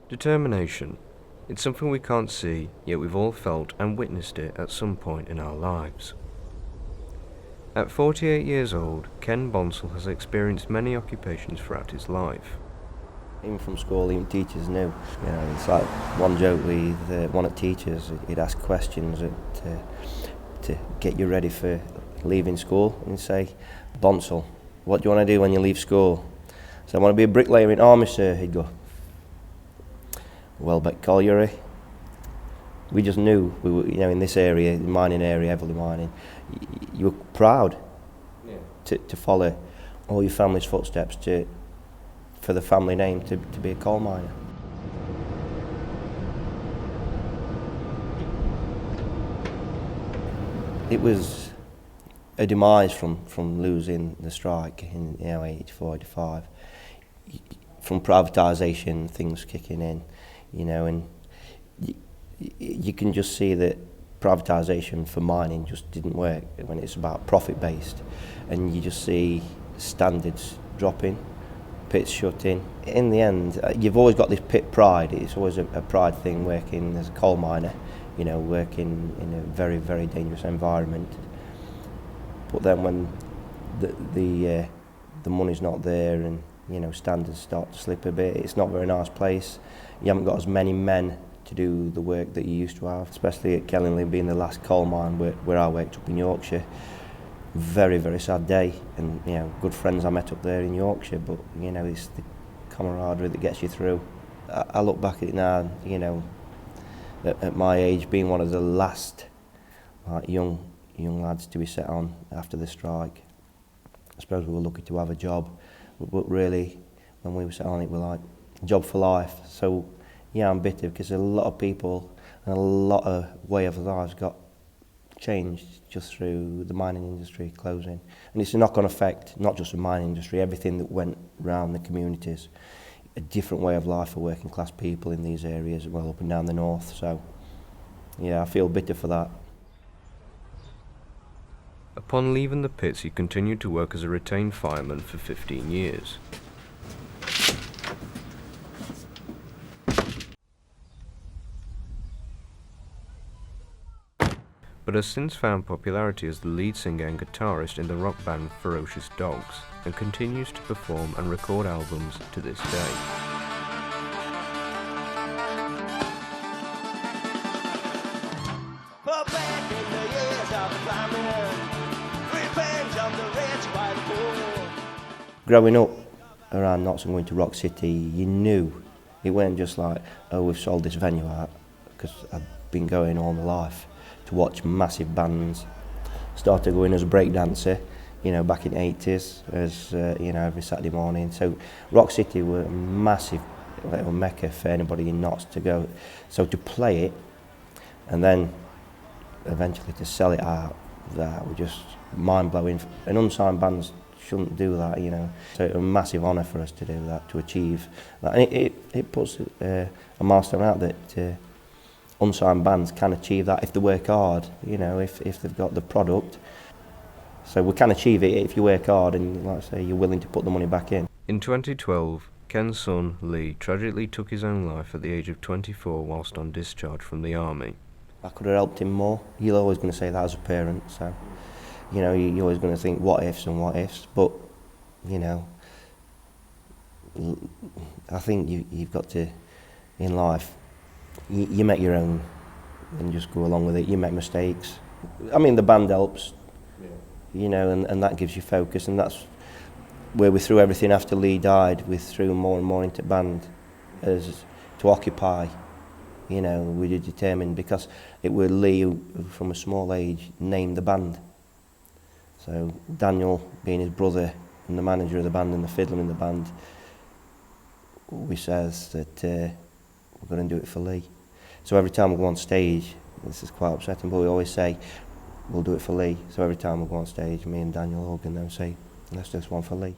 Determination. It's something we can't see, yet we've all felt and witnessed it at some point in our lives. At 48 years old, Ken Bonsall has experienced many occupations throughout his life. Even from school, even teachers knew. You know, it's like one joke with one of the teachers. He'd ask questions to get you ready for leaving school, and he'd say, "Bonsall, what do you want to do when you leave school?" So, "I want to be a bricklayer in army, sir." He'd go, "Welbeck Colliery." We just knew we were, you know, in this area, the mining area, heavily mining. You were proud to follow all your family's footsteps, for the family name to be a coal miner. It was a demise from losing the strike in 84, 85. From privatisation, things kicking in, you know, and you can just see that privatisation for mining just didn't work when it's about profit-based, and you just see standards dropping, pits shutting. In the end, you've always got this pit pride. It's always a pride thing working as a coal miner, you know, working in a very, very dangerous environment. But then when the money's not there and, you know, standards start to slip a bit, it's not a very nice place. You haven't got as many men to do the work that you used to have, especially at Kellingley being the last coal mine where I worked up in Yorkshire. Very, very sad day, and, you know, good friends I met up there in Yorkshire, but, you know, it's the camaraderie that gets you through. I look back at it now, you know, at my age, being one of the last young lads to be set on after the strike. I suppose we were lucky to have a job, but really, when we were set on it, we're like, job for life. So, yeah, I'm bitter because a lot of people and a lot of way of lives got changed just through the mining industry closing. And it's a knock-on effect, not just the mining industry, everything that went round the communities. A different way of life for working class people in these areas, well, up and down the north. So, yeah, I feel bitter for that. Upon leaving the pits, he continued to work as a retained fireman for 15 years. But has since found popularity as the lead singer and guitarist in the rock band Ferocious Dogs, and continues to perform and record albums to this day. Growing up around Notts and going to Rock City, you knew it weren't just like, oh, we've sold this venue out, because I'd been going all my life to watch massive bands. Started going as a breakdancer, you know, back in the 80s, as you know, every Saturday morning. So Rock City were a massive little mecca for anybody in Notts to go. So to play it, and then eventually to sell it out, that was just mind-blowing. And unsigned bands shouldn't do that, you know. So it was a massive honour for us to do that, to achieve that. And it puts a milestone out that unsigned bands can achieve that if they work hard, you know, if they've got the product. So we can achieve it if you work hard and, like I say, you're willing to put the money back in. In 2012, Ken's son, Lee, tragically took his own life at the age of 24 whilst on discharge from the army. I could have helped him more. You're always going to say that as a parent, so, you know, you're always going to think what ifs and what ifs, but, you know, I think you've got to, in life, you make your own and just go along with it. You make mistakes. I mean, the band helps, you know, and that gives you focus, and that's where we threw everything after Lee died. We threw more and more into band as to occupy. You know, we were determined because it was Lee who, from a small age, named the band. So Daniel, being his brother and the manager of the band and the fiddler in the band, we says that we're going to do it for Lee. So every time we go on stage, this is quite upsetting, but we always say, we'll do it for Lee. So every time we go on stage, me and Daniel hug and then say, let's do this one for Lee.